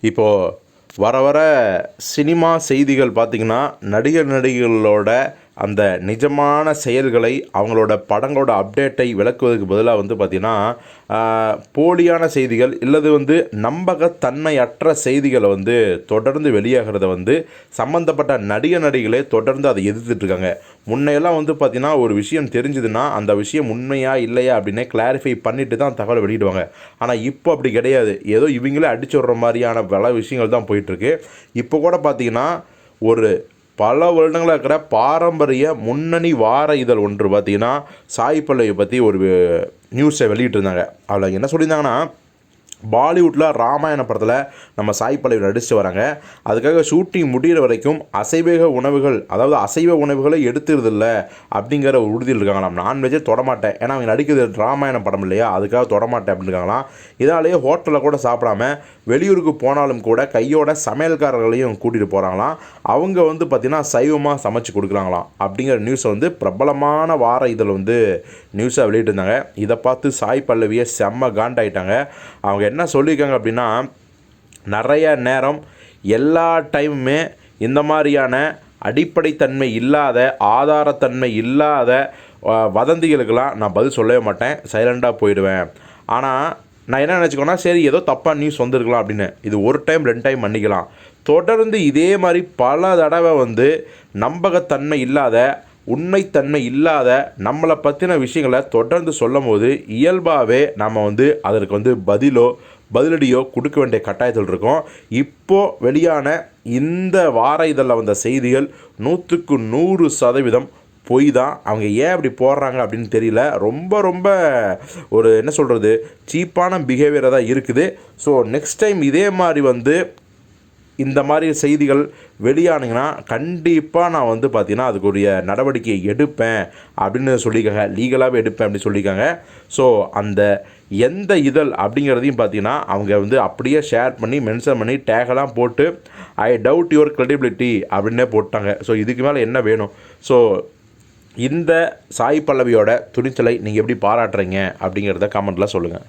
இப்போது வர வர சினிமா செய்திகள் பார்த்திங்கன்னா நடிகர்களோட அந்த நிஜமான செயல்களை அவங்களோட படங்களோட அப்டேட்டை விளக்குவதற்கு பதிலாக வந்து பார்த்திங்கன்னா போலியான செய்திகள் இல்லது வந்து நம்பகத்தன்மையற்ற செய்திகளை வந்து தொடர்ந்து வெளியாகிறத வந்து சம்மந்தப்பட்ட நடிகைகளே தொடர்ந்து அதை எதிர்த்துட்ருக்காங்க. முன்னையெல்லாம் வந்து பார்த்திங்கன்னா ஒரு விஷயம் தெரிஞ்சுதுன்னா அந்த விஷயம் உண்மையா இல்லையா அப்படின்னு கிளாரிஃபை பண்ணிட்டு தான் தகவலை வெளியிடுவாங்க. ஆனால் இப்போ அப்படி கிடையாது. ஏதோ இவங்களே அடிச்சு விட்ற மாதிரியான பல விஷயங்கள் தான் போயிட்டுருக்கு. இப்போ கூட பார்த்திங்கன்னா ஒரு பல வருடங்களாக இருக்கிற பாரம்பரிய முன்னணி வார இதழ் ஒன்று பார்த்திங்கன்னா சாய் பல்லவியை பற்றி ஒரு நியூஸை வெளியிட்டிருந்தாங்க. அதில் என்ன சொல்லியிருந்தாங்கன்னா, பாலிவுட்டில் ராமாயண படத்தில் நம்ம சாய் பல்லவி நடிச்சுட்டு வராங்க. அதுக்காக ஷூட்டிங் முடிகிற வரைக்கும் அசைவ உணவுகளை எடுத்துறதில்ல அப்படிங்கிற ஒரு உறுதியில் இருக்காங்களாம். நான்வெஜ்ஜே தொடமாட்டேன், ஏன்னா அவங்க நடிக்கிறது ராமாயண படம் இல்லையா, அதுக்காக தொடமாட்டேன் அப்படின்னு இருக்காங்களாம். இதனாலேயே ஹோட்டலில் கூட சாப்பிடாம வெளியூருக்கு போனாலும் கூட கையோட சமையல்காரர்களையும் கூட்டிகிட்டு போகிறாங்களாம். அவங்க வந்து பார்த்திங்கன்னா சைவமாக சமைச்சு கொடுக்குறாங்களாம் அப்படிங்கிற நியூஸை வந்து பிரபலமான வார இதில் வந்து நியூஸாக வெளியிட்டிருந்தாங்க. இதை பார்த்து சாய் பல்லவியை செம்ம காண்டாயிட்டாங்க. அவங்க என்ன சொல்லியிருக்காங்க அப்படின்னா, நிறைய நேரம் எல்லா டைமுமே இந்த மாதிரியான அடிப்படைத்தன்மை இல்லாத ஆதாரத்தன்மை இல்லாத வதந்திகளுக்கெல்லாம் நான் பதில் சொல்லவே மாட்டேன், சைலண்டாக போயிடுவேன். ஆனால் நான் என்ன நினச்சிக்கோன்னா, சரி ஏதோ தப்பாக நியூஸ் வந்திருக்கலாம் அப்படின்னு, இது ஒரு டைம் 2 டைம் மன்னிக்கலாம். தொடர்ந்து இதே மாதிரி பல தடவை வந்து நம்பகத்தன்மை இல்லாத உண்மைத்தன்மை இல்லாத நம்மளை பற்றின விஷயங்களை தொடர்ந்து சொல்லும் போது இயல்பாகவே நம்ம வந்து அதற்கு வந்து பதிலடியோ கொடுக்க வேண்டிய கட்டாயத்தில் இருக்கோம். இப்போது வெளியான இந்த வார இதழில் வந்த செய்திகள் 100க்கு 100% பொய் தான். அவங்க ஏன் அப்படி போடுறாங்க அப்படின்னு தெரியல. ரொம்ப ஒரு என்ன சொல்கிறது, சீப்பான பிஹேவியராக தான் இருக்குது. ஸோ நெக்ஸ்ட் டைம் இதே மாதிரி வந்து இந்த மாதிரி செய்திகள் வெளியானீங்கன்னா கண்டிப்பாக நான் வந்து பார்த்திங்கன்னா அதுக்குரிய நடவடிக்கையை எடுப்பேன் அப்படின்னு சொல்லியிருக்காங்க. லீகலாகவே எடுப்பேன் அப்படின்னு சொல்லியிருக்காங்க. ஸோ அந்த எந்த இதழ் அப்படிங்கிறதையும் பார்த்திங்கன்னா அவங்க வந்து அப்படியே ஷேர் பண்ணி மென்ஷன் பண்ணி டேகெல்லாம் போட்டு ஐ டவுட் யுவர் கிரெடிபிலிட்டி அப்படின்னே போட்டாங்க. ஸோ இதுக்கு மேலே என்ன வேணும்? ஸோ இந்த சாய் பல்லவியோட துணிச்சலை நீங்கள் எப்படி பாராட்டுறீங்க அப்படிங்கிறத கமெண்ட்டில் சொல்லுங்கள்.